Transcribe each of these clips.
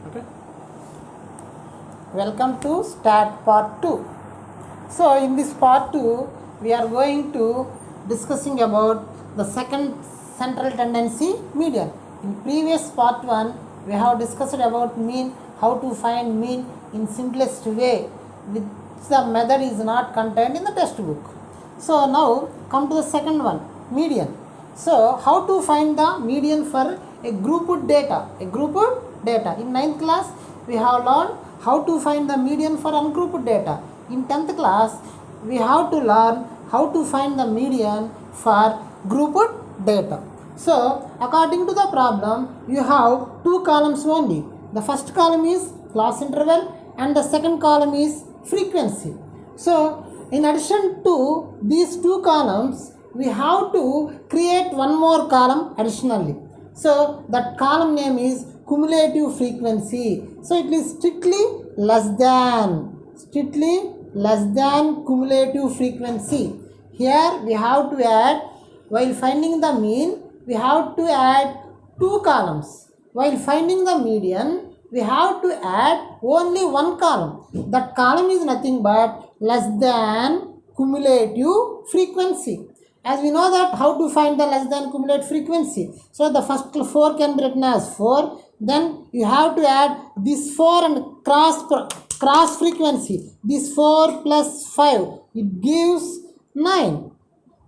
Okay. Welcome to Start Part 2. So in this Part 2, we are going to discussing about the second central tendency, median. In previous Part 1, we have discussed about mean, how to find mean in simplest way, which the method is not contained in the textbook. So now come to the second one, median. So how to find the median for a grouped data? In 9th class, we have learned how to find the median for ungrouped data. In 10th class, we have to learn how to find the median for grouped data. So according to the problem, you have two columns only. The first column is class interval and the second column is frequency. So in addition to these two columns, we have to create one more column additionally. So that column name is cumulative frequency. So it is strictly less than cumulative frequency. Here we have to add, while finding the mean, we have to add two columns. While finding the median, we have to add only one column. That column is nothing but less than cumulative frequency. As we know that how to find the less than cumulative frequency. So the first 4 can be written as 4. Then you have to add this 4 and cross frequency. This 4 plus 5, it gives 9.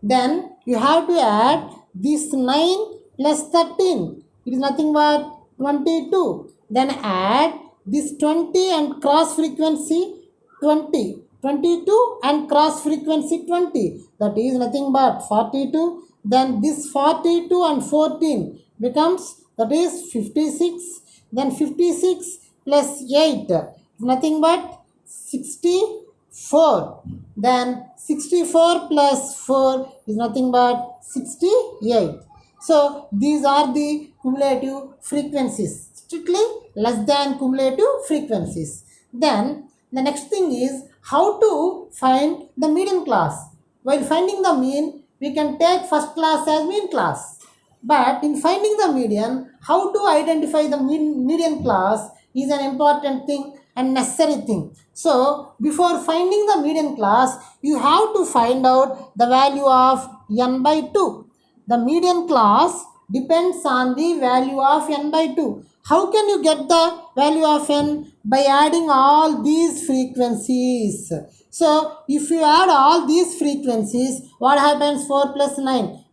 Then you have to add this 9 plus 13. It is nothing but 22. Then add this 20 and cross frequency 20. 22 and cross frequency 20. That is nothing but 42. Then this 42 and 14 becomes, that is 56. Then 56 plus 8 is nothing but 64. Then 64 plus 4 is nothing but 68. So these are the cumulative frequencies, strictly less than cumulative frequencies. Then the next thing is how to find the median class. While finding the mean, we can take first class as mean class. But in finding the median, how to identify the median class is an important thing and necessary thing. So before finding the median class, you have to find out the value of n by 2. The median class depends on the value of n by 2. How can you get the value of n? By adding all these frequencies. So if you add all these frequencies, what happens? 4 plus 9,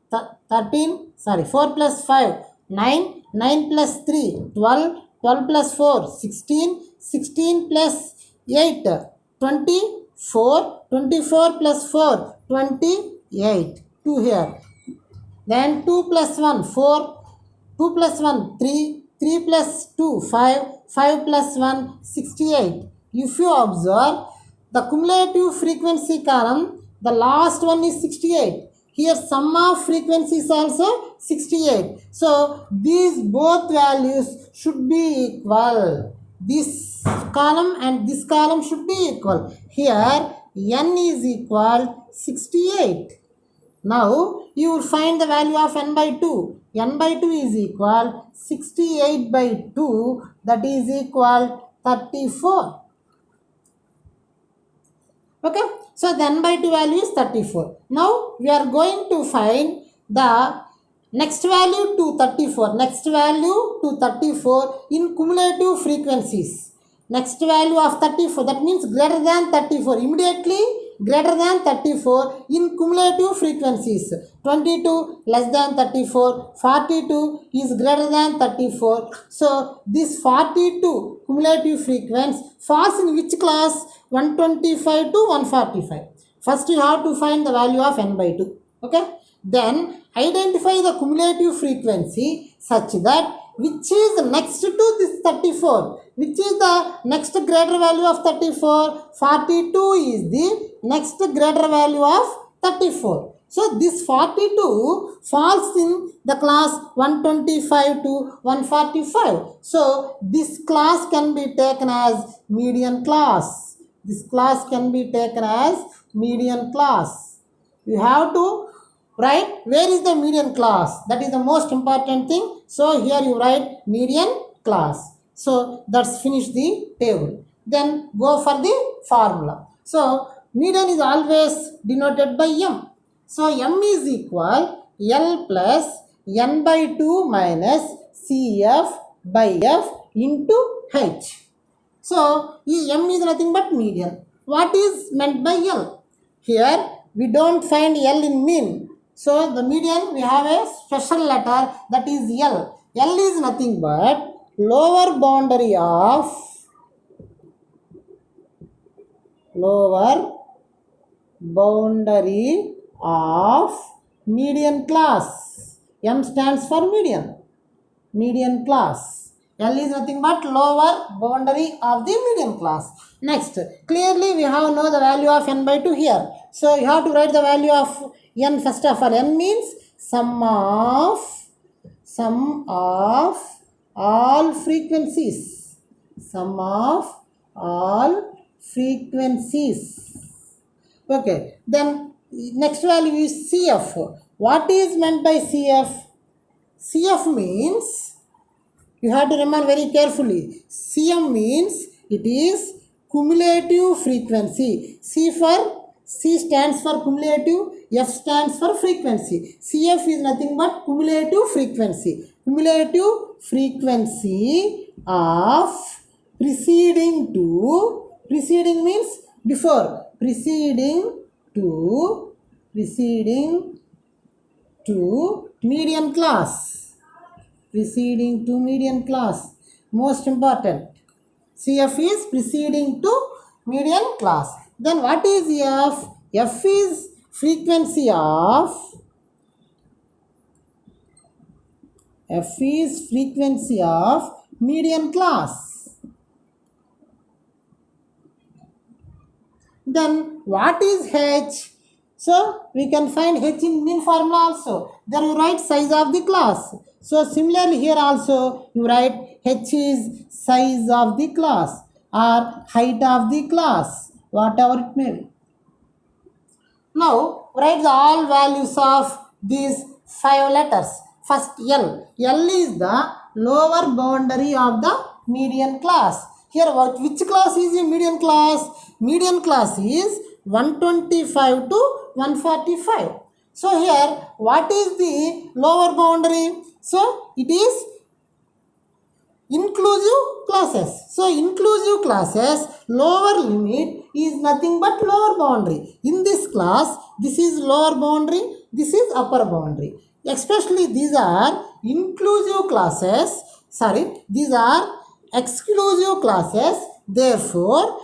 13, 4 plus 5, 9, 9 plus 3, 12, 12 plus 4, 16, 16 plus 8, 24, 24 plus 4, 28, 2 here. Then 2 plus 1, 4, 2 plus 1, 3, 3 plus 2, 5, 5 plus 1, 68. If you observe, the cumulative frequency column, the last one is 68. Here sum of frequencies also 68. So these both values should be equal. This column and this column should be equal. Here n is equal 68. Now you will find the value of n by 2. n by 2 is equal 68 by 2, that is equal 34. Okay, so the n by 2 value is 34. Now we are going to find the next value to 34. Next value to 34 in cumulative frequencies. Next value of 34, that means greater than 34. Immediately greater than 34 in cumulative frequencies. 22 less than 34, 42 is greater than 34. So this 42 cumulative frequency falls in which class? 125 to 145. First you have to find the value of n by 2. Okay. Then identify the cumulative frequency such that which is next to this 34. Which is the next greater value of 34? 42 is the next greater value of 34. So this 42 falls in the class 125 to 145. So this class can be taken as median class. This class can be taken as median class. You have to write where is the median class. That is the most important thing. So here you write median class. So that's finish the table. Then go for the formula. So median is always denoted by m. So m is equal L plus n by 2 minus CF by F into H. So m is nothing but median. What is meant by L? Here we don't find L in mean. So the median we have a special letter, that is L. L is nothing but lower boundary of median class. M stands for median class. L is nothing but lower boundary of the median class. Next, clearly we have know the value of n by 2 here. So you have to write the value of n first of all. N means sum of all frequencies. Sum of all frequencies. Okay. Then next value is CF. What is meant by CF? CF means, you have to remember very carefully. CM means it is cumulative frequency. C stands for cumulative, F stands for frequency. CF is nothing but cumulative frequency. Cumulative frequency of preceding means before, preceding to median class. Preceding to median class. Most important. CF is preceding to median class. Then what is F? F is frequency of median class. Then what is H? So we can find H in mean formula also. Then you write size of the class. So similarly here also you write H is size of the class or height of the class, whatever it may be. Now write the all values of these 5 letters. First L. L is the lower boundary of the median class. Here which class is the median class? Median class is 125 to 145. So here what is the lower boundary? So it is inclusive classes. So inclusive classes lower limit is nothing but lower boundary. In this class, this is lower boundary, this is upper boundary. Especially these are inclusive classes. These are exclusive classes. Therefore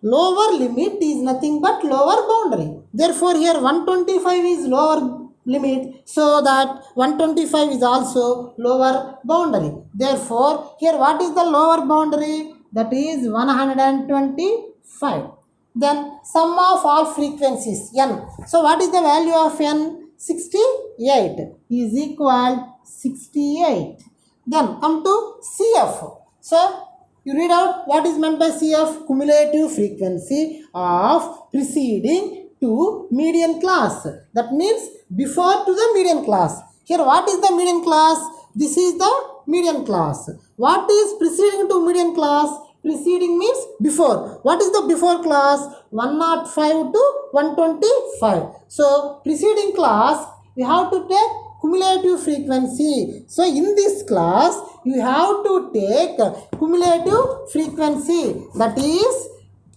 lower limit is nothing but lower boundary. Therefore here 125 is lower limit, so that 125 is also lower boundary. Therefore here what is the lower boundary? That is 125. Then sum of all frequencies n. So what is the value of n? 68 is equal 68. Then come to CF. So you read out what is meant by CF. Cumulative frequency of preceding to median class. That means before to the median class. Here what is the median class? This is the median class. What is preceding to median class? Preceding means before. What is the before class? 105 to 125. So preceding class we have to take cumulative frequency. So in this class you have to take cumulative frequency, that is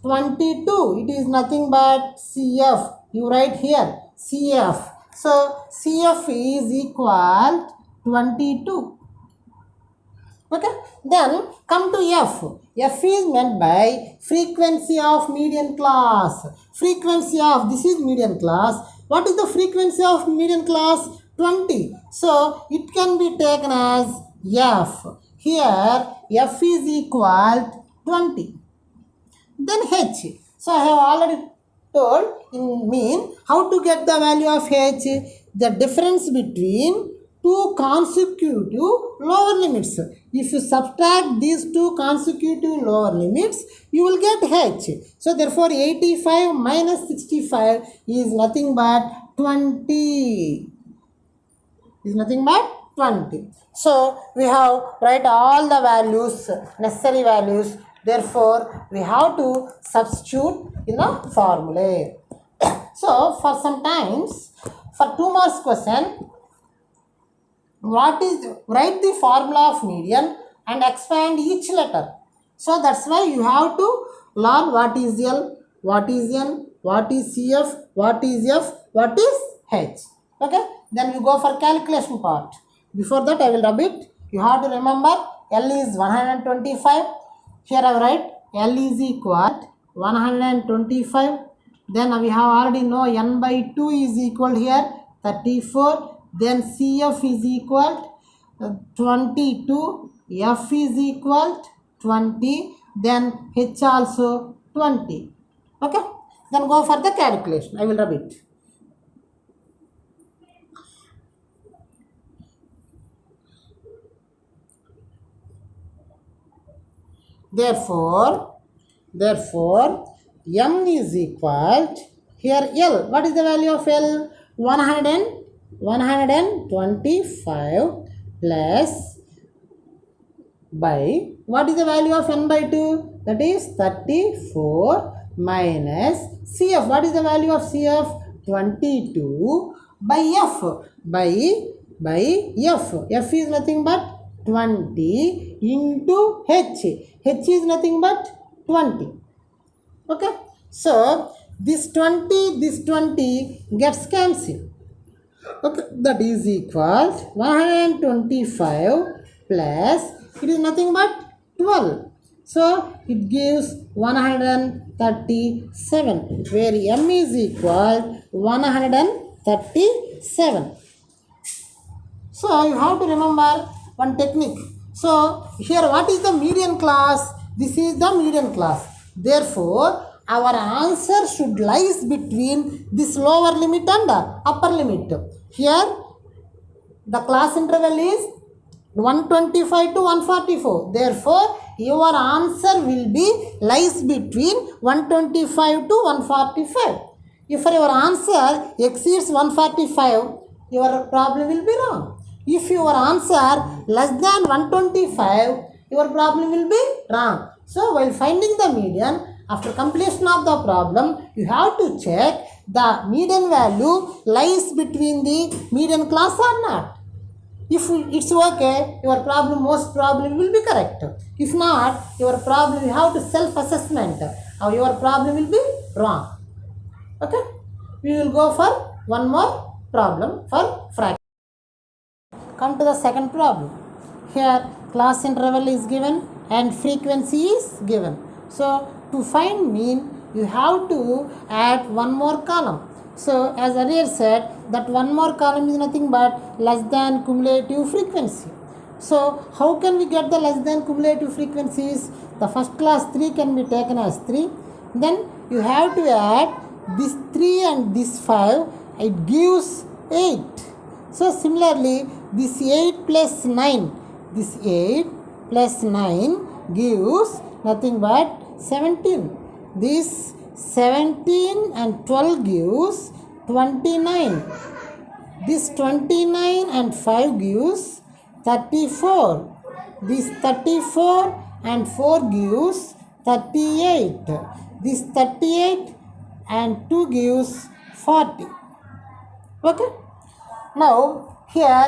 22. It is nothing but CF. You write here CF. So CF is equal 22. Okay. Then come to F. F is meant by frequency of median class. Frequency of, this is median class. What is the frequency of median class? 20. So it can be taken as F. Here F is equal 20. Then H. So I have already told in mean how to get the value of H. The difference between two consecutive lower limits. If you subtract these two consecutive lower limits, you will get H. So therefore 85 minus 65 is nothing but 20 is nothing but 20. So we have write all the values, necessary values. Therefore, we have to substitute in the formula. So for sometimes, for 2 marks question, write the formula of median and expand each letter. So that's why you have to learn what is L, what is N, what is CF, what is F, what is H. Okay, then we go for calculation part. Before that I will rub it. You have to remember L is 125. Here I write L is equal 125. Then we have already know N by 2 is equal here 34. Then CF is equal 22. F is equal 20. Then H also 20. Okay. Then go for the calculation. I will rub it. Therefore, M is equal here L. What is the value of L? 125 plus by what is the value of N by 2? That is 34 minus CF. What is the value of CF? 22 by F. By F. F is nothing but 20 into H. H is nothing but 20. Okay. So this 20 gets cancelled. Okay, that is equal 125 plus it is nothing but 12. So it gives 137 where M is equal 137. So you have to remember one technique. So here what is the median class? This is the median class. Therefore our answer should lies between this lower limit and the upper limit. Here the class interval is 125 to 144. Therefore your answer will be lies between 125 to 145. If your answer exceeds 145, your problem will be wrong. If your answer less than 125, your problem will be wrong. So while finding the median, after completion of the problem, you have to check the median value lies between the median class or not. If it's okay, your problem most probably will be correct. If not, your problem you have to self-assessment. Your problem will be wrong. Okay? We will go for one more problem for fraction. Come to the second problem. Here class interval is given and frequency is given. So to find mean, you have to add one more column. So as earlier said, that one more column is nothing but less than cumulative frequency. So how can we get the less than cumulative frequencies? The first class 3 can be taken as 3. Then you have to add this 3 and this 5. It gives 8. So similarly, this 8 plus 9. This 8 plus 9 gives nothing but 17. This 17 and 12 gives 29. This 29 and 5 gives 34. This 34 and 4 gives 38. This 38 and 2 gives 40. Okay. Now here,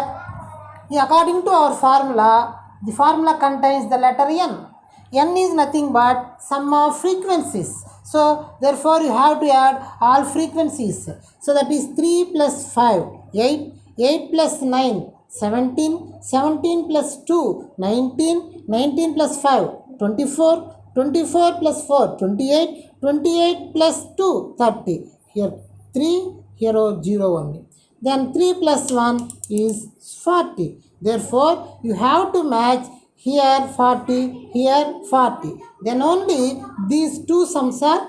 according to our formula, the formula contains the letter N. N is nothing but sum of frequencies. So therefore you have to add all frequencies. So that is 3 plus 5, 8, 8 plus 9, 17, 17 plus 2, 19, 19 plus 5, 24, 24 plus 4, 28, 28 plus 2, 30. Here 3, here 0 only. Then 3 plus 1 is 40. Therefore, you have to match here 40, here 40. Then only these two sums are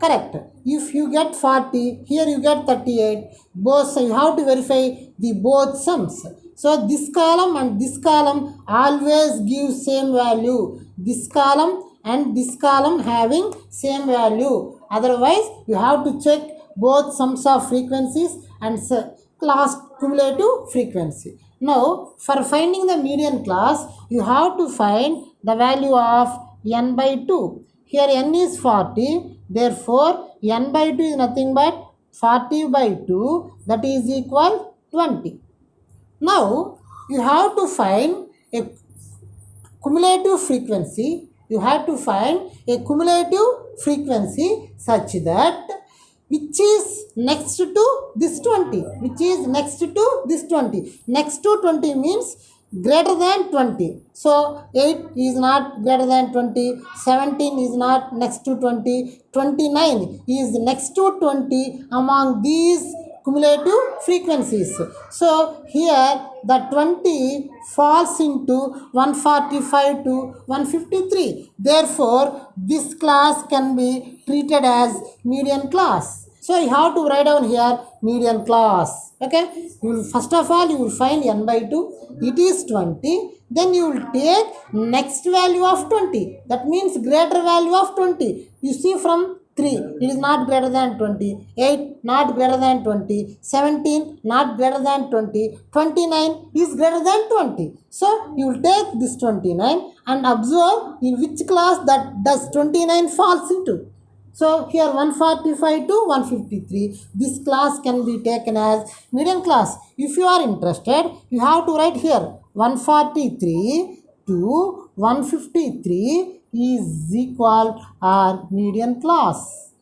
correct. If you get 40, here you get 38. Both, you have to verify the both sums. So this column and this column always give same value. This column and this column having same value. Otherwise, you have to check both sums of frequencies and class cumulative frequency. Now, for finding the median class, you have to find the value of n by 2. Here n is 40, therefore n by 2 is nothing but 40 by 2, that is equal 20. Now, you have to find a cumulative frequency. You have to find a cumulative frequency such that which is next to this 20, which is next to this 20. Next to 20 means greater than 20. So 8 is not greater than 20, 17 is not next to 20, 29 is next to 20 among these cumulative frequencies. So here the 20 falls into 145 to 153. Therefore, this class can be treated as median class. So you have to write down here median class. Okay. First of all, you will find n by 2. It is 20. Then you will take next value of 20. That means greater value of 20. You see from 3, it is not greater than 20, 8 not greater than 20, 17 not greater than 20, 29 is greater than 20. So you will take this 29 and observe in which class that does 29 falls into. So here 145 to 153, this class can be taken as median class. If you are interested, you have to write here 143 to 153 is equal or median class.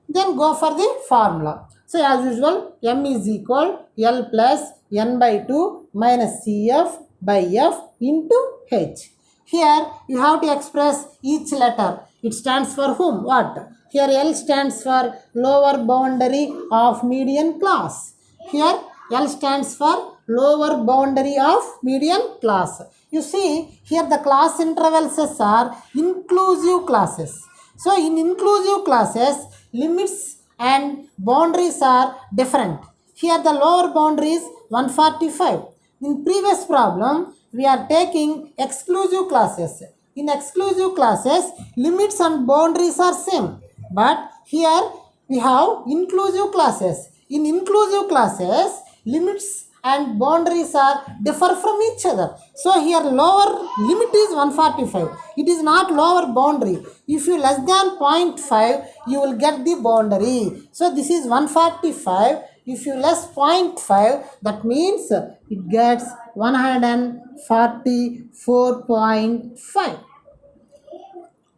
Then go for the formula. So as usual, m is equal L plus n by 2 minus Cf by f into h. Here you have to express each letter. It stands for whom? What? Here L stands for lower boundary of median class. Here L stands for lower boundary of median class. You see, here the class intervals are inclusive classes. So in inclusive classes, limits and boundaries are different. Here the lower boundary is 145. In previous problem, we are taking exclusive classes. In exclusive classes, limits and boundaries are same. But here we have inclusive classes. In inclusive classes, limits and boundaries are differ from each other. So here lower limit is 145. It is not lower boundary. If you less than 0.5, you will get the boundary. So this is 145. If you less 0.5, that means it gets 144.5.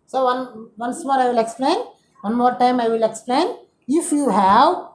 So once more I will explain. One more time I will explain. If you have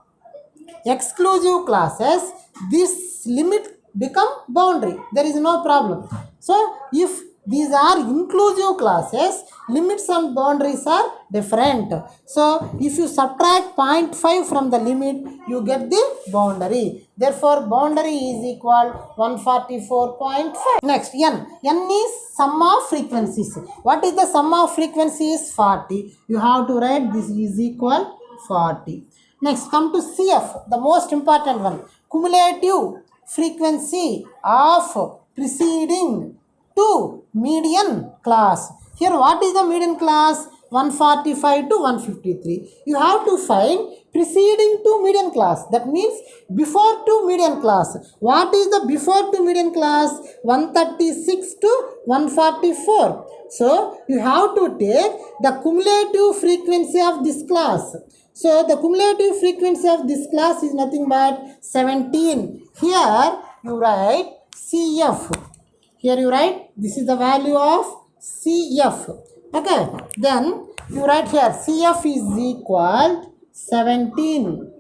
exclusive classes, this limit become boundary. There is no problem. So if these are inclusive classes, limits and boundaries are different. So if you subtract 0.5 from the limit, you get the boundary. Therefore, boundary is equal 144.5. Next, n. N is sum of frequencies. What is the sum of frequencies? 40. You have to write this is equal 40. Next, come to CF, the most important one. Cumulative frequency of preceding to median class. Here, what is the median class? 145 to 153. You have to find preceding to median class. That means before to median class. What is the before to median class? 136 to 144. So, you have to take the cumulative frequency of this class. So, the cumulative frequency of this class is nothing but 17. Here, you write CF. Here you write, this is the value of CF. Okay. Then, you write here, CF is equal 17.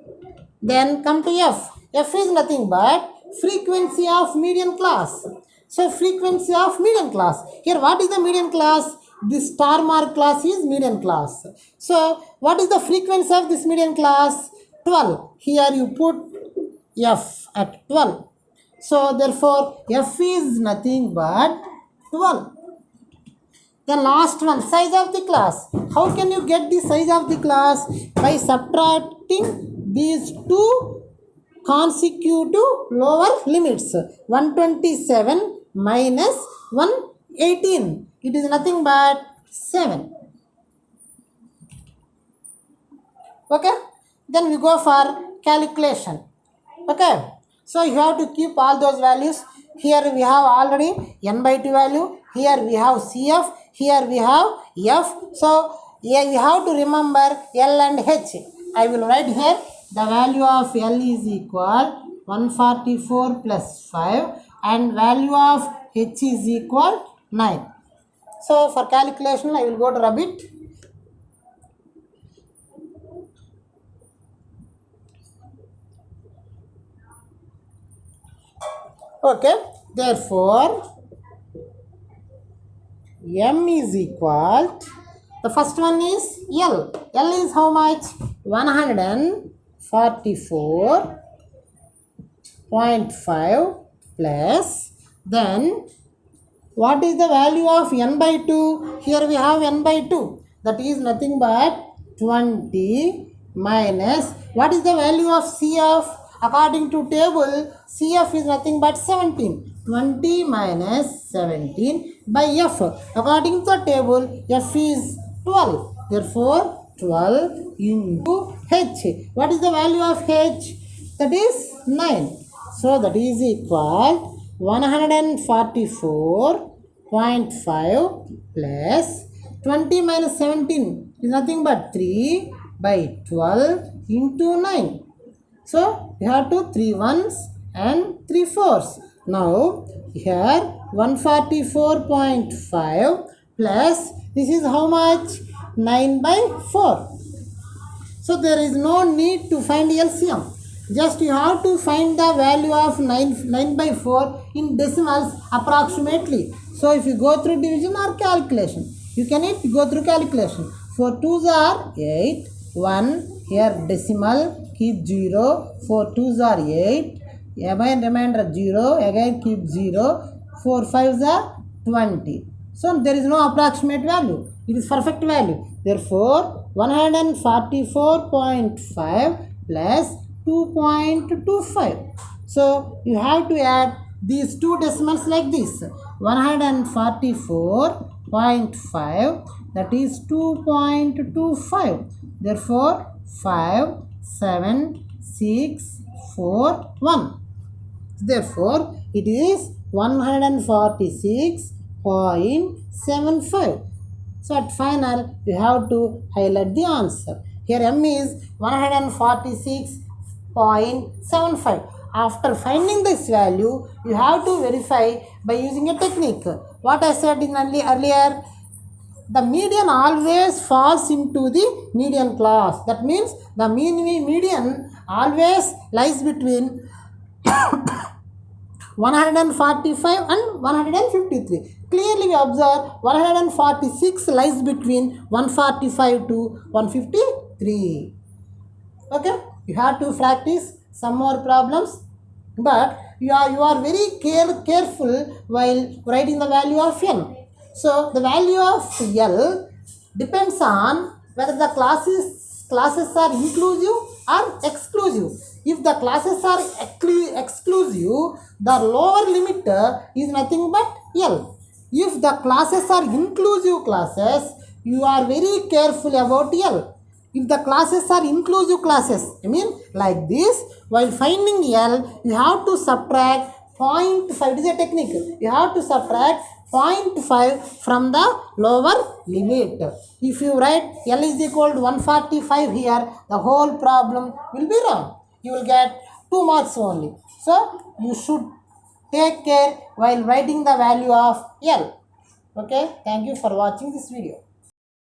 Then, come to F. F is nothing but frequency of median class. So, frequency of median class. Here, what is the median class? This star mark class is median class. So, what is the frequency of this median class? 12. Here you put F at 12. So, therefore, F is nothing but 12. The last one, size of the class. How can you get the size of the class? By subtracting these two consecutive lower limits. 127 minus 118. It is nothing but 7. Okay, then we go for calculation. Okay, so you have to keep all those values. Here we have already n by 2 value, here we have CF, here we have F. So here you have to remember L and H. I will write here the value of L is equal 144 plus 5 and value of H is equal 9. So for calculation I will go to Rabbit. Okay, therefore M is equal, the first one is L. L is how much? 144.5 plus, then what is the value of n by 2? Here we have n by 2. That is nothing but 20 minus, what is the value of CF? According to table, CF is nothing but 17. 20 minus 17 by F. According to the table, F is 12. Therefore, 12 into H. What is the value of H? That is 9. So, that is equal 144.5 plus 20 minus 17 is nothing but 3 by 12 into 9. So, you have to 3 ones and 3 fours. Now, here 144.5 plus, this is how much? 9 by 4. So, there is no need to find LCM. Just you have to find the value of 9 by 4 in decimals approximately. So, if you go through division or calculation, you can go through calculation. 4 2s are 8, 1 here decimal, keep 0, 4 2s are 8, again remainder 0, again keep 0, 4 5s are 20. So, there is no approximate value, it is perfect value. Therefore, 144.5 plus 2.25. So, you have to add these two decimals like this. 144.5, that is 2.25. Therefore, 5, 7, 6, 4, 1. Therefore, it is 146.75. So, at final, you have to highlight the answer. Here, M is 146.75. After finding this value, you have to verify by using a technique. What I said in earlier, the median always falls into the median class. That means the median always lies between 145 and 153. Clearly we observe 146 lies between 145 to 153. Okay, you have to practice some more problems, but you are very careful while writing the value of n. So the value of L depends on whether the classes are inclusive or exclusive. If the classes are exclusive, the lower limit is nothing but L. If the classes are inclusive classes, you are very careful about L. If the classes are inclusive classes, I mean like this, while finding L, you have to subtract 0.5. It is a technique. You have to subtract 0.5 from the lower limit. If you write L is equal to 145 here, the whole problem will be wrong. You will get 2 marks only. So, you should take care while writing the value of L. Okay, thank you for watching this video.